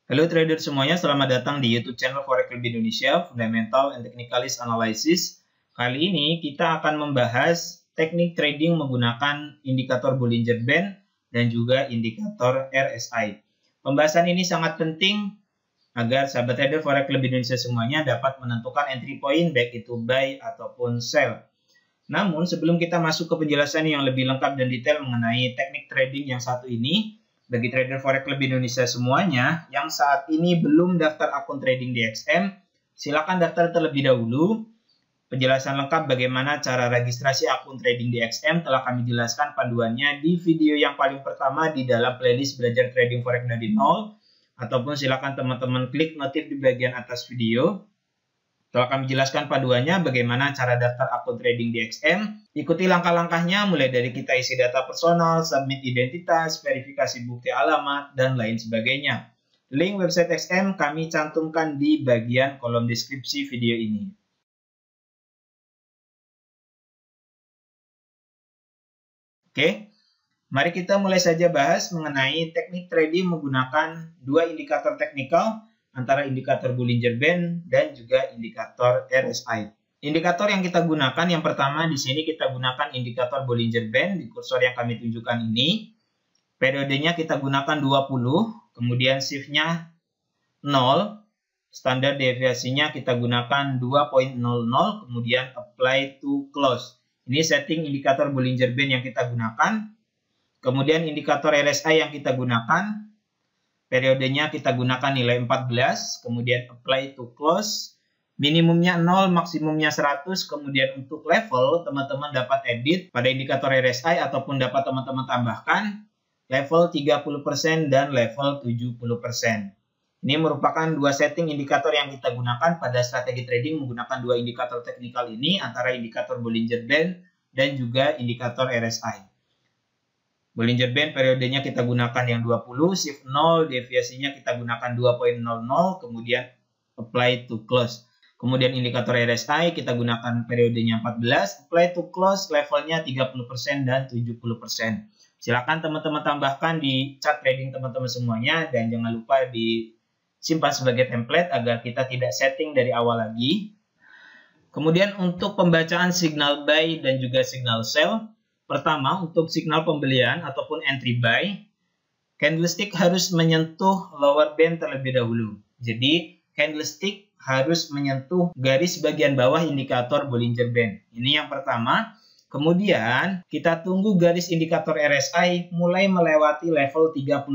Halo trader semuanya, selamat datang di YouTube channel Forex Club Indonesia, Fundamental and Technicalist Analysis. Kali ini kita akan membahas teknik trading menggunakan indikator Bollinger Band dan juga indikator RSI. Pembahasan ini sangat penting agar sahabat trader Forex Club Indonesia semuanya dapat menentukan entry point baik itu buy ataupun sell. Namun sebelum kita masuk ke penjelasan yang lebih lengkap dan detail mengenai teknik trading yang satu ini, bagi trader Forex Club Indonesia semuanya yang saat ini belum daftar akun trading di XM, silakan daftar terlebih dahulu. Penjelasan lengkap bagaimana cara registrasi akun trading di XM telah kami jelaskan panduannya di video yang paling pertama di dalam playlist belajar trading Forex dari nol, ataupun silakan teman-teman klik notif di bagian atas video. Telah kami jelaskan panduannya bagaimana cara daftar akun trading di XM. Ikuti langkah-langkahnya mulai dari kita isi data personal, submit identitas, verifikasi bukti alamat, dan lain sebagainya. Link website XM kami cantumkan di bagian kolom deskripsi video ini. Oke, mari kita mulai saja bahas mengenai teknik trading menggunakan dua indikator teknikal, antara indikator Bollinger Band dan juga indikator RSI. Indikator yang kita gunakan yang pertama di sini kita gunakan indikator Bollinger Band di kursor yang kami tunjukkan ini. Periodenya kita gunakan 20, kemudian shift-nya 0, standar deviasinya kita gunakan 2.00, kemudian apply to close. Ini setting indikator Bollinger Band yang kita gunakan. Kemudian indikator RSI yang kita gunakan, periodenya kita gunakan nilai 14, kemudian apply to close, minimumnya 0, maksimumnya 100, kemudian untuk level teman-teman dapat edit pada indikator RSI ataupun dapat teman-teman tambahkan level 30% dan level 70%. Ini merupakan dua setting indikator yang kita gunakan pada strategi trading menggunakan dua indikator teknikal ini, antara indikator Bollinger Band dan juga indikator RSI. Bollinger Band periodenya kita gunakan yang 20, shift 0, deviasinya kita gunakan 2.00, kemudian apply to close. Kemudian indikator RSI kita gunakan periodenya 14, apply to close, levelnya 30% dan 70%. Silakan teman-teman tambahkan di chart trading teman-teman semuanya, dan jangan lupa disimpan sebagai template agar kita tidak setting dari awal lagi. Kemudian untuk pembacaan signal buy dan juga signal sell, pertama, untuk signal pembelian ataupun entry buy, candlestick harus menyentuh lower band terlebih dahulu. Jadi, candlestick harus menyentuh garis bagian bawah indikator Bollinger Band. Ini yang pertama. Kemudian, kita tunggu garis indikator RSI mulai melewati level 30%.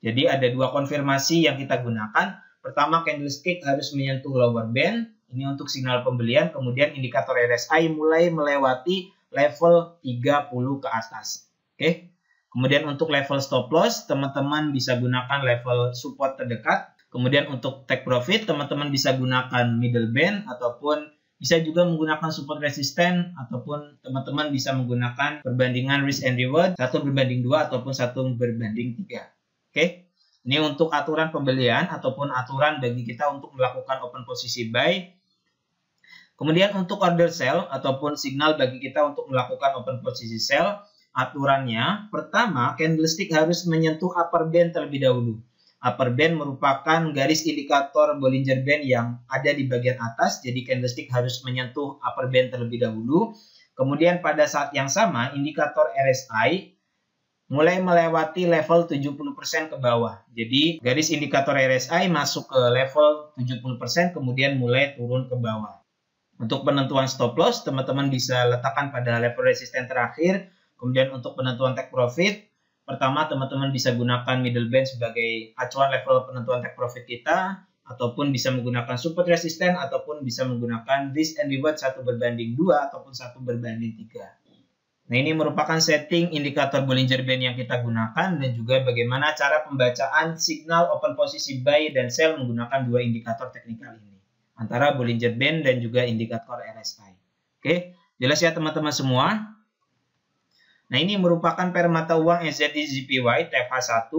Jadi, ada dua konfirmasi yang kita gunakan. Pertama, candlestick harus menyentuh lower band. Ini untuk signal pembelian. Kemudian, indikator RSI mulai melewati level 30 ke atas. Oke. Kemudian untuk level stop loss, teman-teman bisa gunakan level support terdekat. Kemudian untuk take profit, teman-teman bisa gunakan middle band ataupun bisa juga menggunakan support resisten, ataupun teman-teman bisa menggunakan perbandingan risk and reward 1:2 ataupun 1:3. Oke. Ini untuk aturan pembelian ataupun aturan bagi kita untuk melakukan open posisi buy. Kemudian untuk order sell ataupun signal bagi kita untuk melakukan open posisi sell, aturannya pertama candlestick harus menyentuh upper band terlebih dahulu. Upper band merupakan garis indikator Bollinger Band yang ada di bagian atas, jadi candlestick harus menyentuh upper band terlebih dahulu. Kemudian pada saat yang sama indikator RSI mulai melewati level 70% ke bawah. Jadi garis indikator RSI masuk ke level 70%, kemudian mulai turun ke bawah. Untuk penentuan stop loss, teman-teman bisa letakkan pada level resisten terakhir. Kemudian untuk penentuan take profit, pertama teman-teman bisa gunakan middle band sebagai acuan level penentuan take profit kita, ataupun bisa menggunakan support resisten, ataupun bisa menggunakan risk and reward 1:2 ataupun 1:3. Nah, ini merupakan setting indikator Bollinger Band yang kita gunakan, dan juga bagaimana cara pembacaan signal open posisi buy dan sell menggunakan dua indikator teknikal ini, antara Bollinger Band dan juga indikator RSI. Oke, jelas ya teman-teman semua? Nah, ini merupakan pair mata uang NZD/JPY TFH1,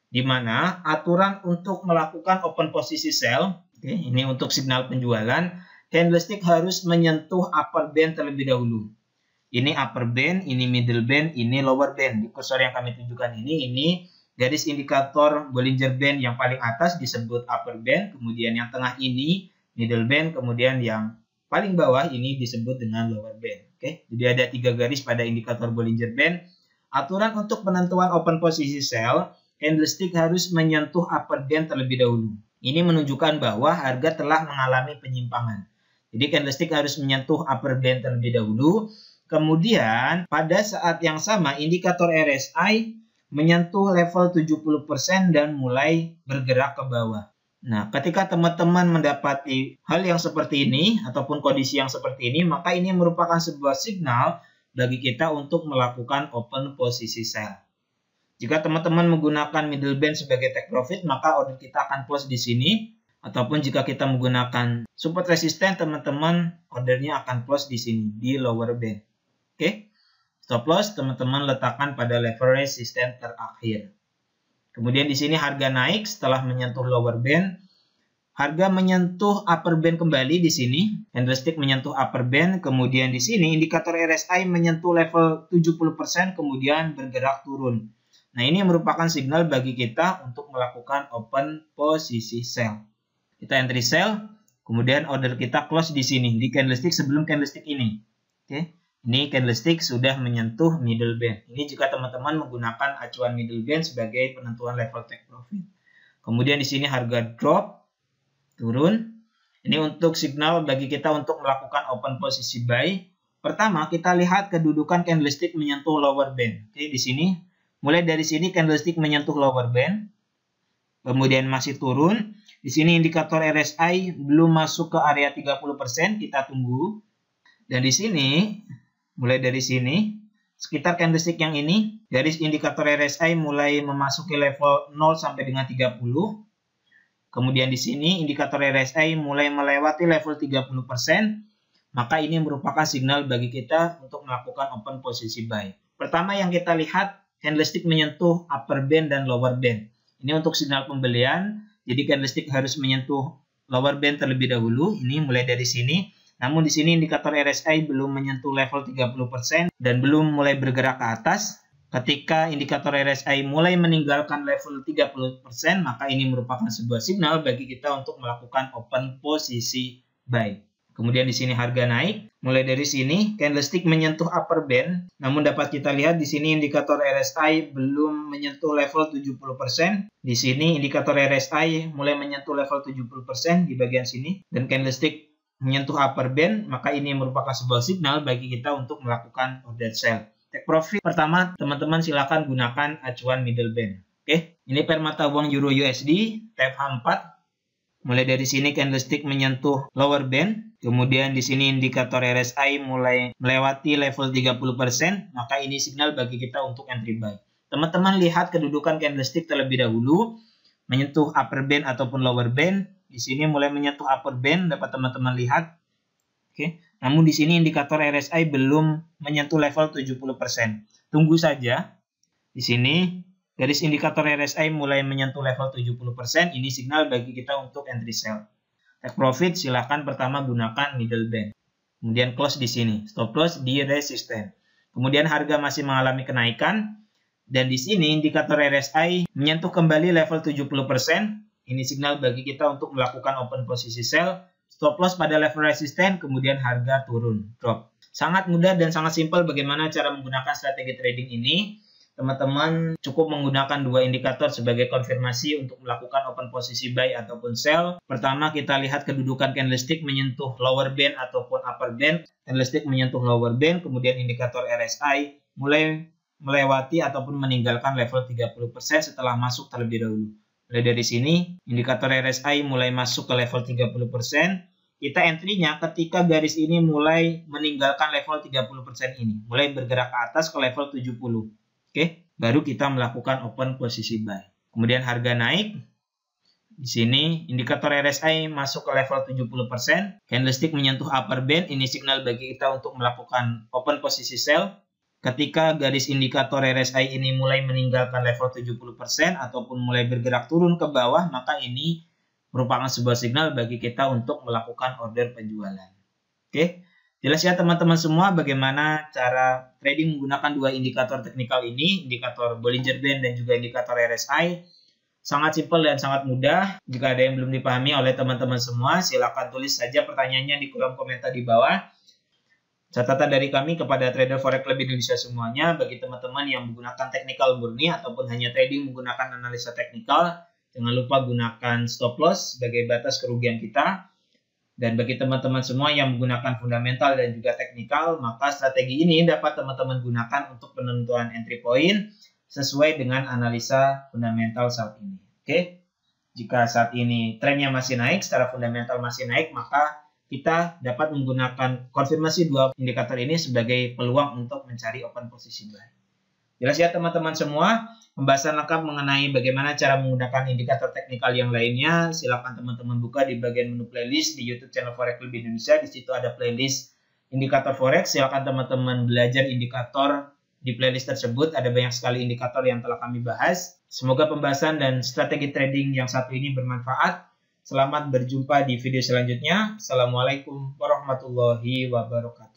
di mana aturan untuk melakukan open posisi sell, oke, ini untuk signal penjualan, candlestick harus menyentuh upper band terlebih dahulu. Ini upper band, ini middle band, ini lower band. Di kursor yang kami tunjukkan ini garis indikator Bollinger Band yang paling atas disebut upper band, kemudian yang tengah ini middle band, kemudian yang paling bawah ini disebut dengan lower band. Oke, jadi ada 3 garis pada indikator Bollinger Band. Aturan untuk penentuan open posisi sell, candlestick harus menyentuh upper band terlebih dahulu. Ini menunjukkan bahwa harga telah mengalami penyimpangan. Jadi candlestick harus menyentuh upper band terlebih dahulu. Kemudian pada saat yang sama indikator RSI menyentuh level 70% dan mulai bergerak ke bawah. Nah, ketika teman-teman mendapati hal yang seperti ini ataupun kondisi yang seperti ini, maka ini merupakan sebuah signal bagi kita untuk melakukan open posisi sell. Jika teman-teman menggunakan middle band sebagai take profit, maka order kita akan close di sini. Ataupun jika kita menggunakan support resisten, teman-teman ordernya akan close di sini, di lower band. Oke, stop loss teman-teman letakkan pada level resisten terakhir. Kemudian di sini harga naik setelah menyentuh lower band. Harga menyentuh upper band kembali di sini. Candlestick menyentuh upper band. Kemudian di sini indikator RSI menyentuh level 70%, kemudian bergerak turun. Nah, ini merupakan signal bagi kita untuk melakukan open posisi sell. Kita entry sell, kemudian order kita close di sini, di candlestick sebelum candlestick ini. Oke, ini candlestick sudah menyentuh middle band. Ini jika teman-teman menggunakan acuan middle band sebagai penentuan level take profit. Kemudian di sini harga drop, turun. Ini untuk signal bagi kita untuk melakukan open posisi buy. Pertama, kita lihat kedudukan candlestick menyentuh lower band. Oke, di sini, mulai dari sini candlestick menyentuh lower band. Kemudian masih turun. Di sini indikator RSI belum masuk ke area 30%, kita tunggu. Dan di sini, mulai dari sini, sekitar candlestick yang ini, garis indikator RSI mulai memasuki level 0 sampai dengan 30. Kemudian di sini, indikator RSI mulai melewati level 30%, maka ini merupakan signal bagi kita untuk melakukan open posisi buy. Pertama yang kita lihat, candlestick menyentuh upper band dan lower band. Ini untuk signal pembelian. Jadi candlestick harus menyentuh lower band terlebih dahulu. Ini mulai dari sini. Namun di sini indikator RSI belum menyentuh level 30% dan belum mulai bergerak ke atas. Ketika indikator RSI mulai meninggalkan level 30%, maka ini merupakan sebuah signal bagi kita untuk melakukan open posisi buy. Kemudian di sini harga naik. Mulai dari sini candlestick menyentuh upper band. Namun dapat kita lihat di sini indikator RSI belum menyentuh level 70%. Di sini indikator RSI mulai menyentuh level 70% di bagian sini. Dan candlestick menyentuh upper band. Maka ini merupakan sebuah signal bagi kita untuk melakukan order sell. Take profit pertama teman-teman silakan gunakan acuan middle band. Oke, ini pair mata uang Euro USD TFH4. Mulai dari sini candlestick menyentuh lower band. Kemudian di sini indikator RSI mulai melewati level 30%, maka ini signal bagi kita untuk entry buy. Teman-teman lihat kedudukan candlestick terlebih dahulu, menyentuh upper band ataupun lower band. Di sini mulai menyentuh upper band, dapat teman-teman lihat. Oke. Namun di sini indikator RSI belum menyentuh level 70%. Tunggu saja. Di sini garis indikator RSI mulai menyentuh level 70%, ini signal bagi kita untuk entry sell. Take profit silahkan pertama gunakan middle band. Kemudian close di sini, stop loss di resisten. Kemudian harga masih mengalami kenaikan dan di sini indikator RSI menyentuh kembali level 70%. Ini signal bagi kita untuk melakukan open posisi sell. Stop loss pada level resisten, kemudian harga turun, drop. Sangat mudah dan sangat simpel bagaimana cara menggunakan strategi trading ini. Teman-teman cukup menggunakan dua indikator sebagai konfirmasi untuk melakukan open posisi buy ataupun sell. Pertama kita lihat kedudukan candlestick menyentuh lower band ataupun upper band. Candlestick menyentuh lower band, kemudian indikator RSI mulai melewati ataupun meninggalkan level 30% setelah masuk terlebih dahulu. Mulai dari sini, indikator RSI mulai masuk ke level 30%. Kita entry-nya ketika garis ini mulai meninggalkan level 30% ini. Mulai bergerak ke atas ke level 70%. Oke, baru kita melakukan open posisi buy. Kemudian harga naik. Di sini indikator RSI masuk ke level 70%. Candlestick menyentuh upper band. Ini signal bagi kita untuk melakukan open posisi sell. Ketika garis indikator RSI ini mulai meninggalkan level 70% ataupun mulai bergerak turun ke bawah, maka ini merupakan sebuah signal bagi kita untuk melakukan order penjualan. Oke. Jelas ya teman-teman semua bagaimana cara trading menggunakan dua indikator teknikal ini, indikator Bollinger Band dan juga indikator RSI. Sangat simpel dan sangat mudah. Jika ada yang belum dipahami oleh teman-teman semua, silakan tulis saja pertanyaannya di kolom komentar di bawah. Catatan dari kami kepada trader Forex Club Indonesia semuanya, bagi teman-teman yang menggunakan teknikal murni ataupun hanya trading menggunakan analisa teknikal, jangan lupa gunakan stop loss sebagai batas kerugian kita. Dan bagi teman-teman semua yang menggunakan fundamental dan juga teknikal, maka strategi ini dapat teman-teman gunakan untuk penentuan entry point sesuai dengan analisa fundamental saat ini. Oke, jika saat ini trennya masih naik, secara fundamental masih naik, maka kita dapat menggunakan konfirmasi dua indikator ini sebagai peluang untuk mencari open position buy. Jelas ya teman-teman semua, pembahasan lengkap mengenai bagaimana cara menggunakan indikator teknikal yang lainnya, silakan teman-teman buka di bagian menu playlist di YouTube channel Forex Club Indonesia. Di situ ada playlist indikator forex. Silakan teman-teman belajar indikator di playlist tersebut. Ada banyak sekali indikator yang telah kami bahas. Semoga pembahasan dan strategi trading yang satu ini bermanfaat. Selamat berjumpa di video selanjutnya. Assalamualaikum warahmatullahi wabarakatuh.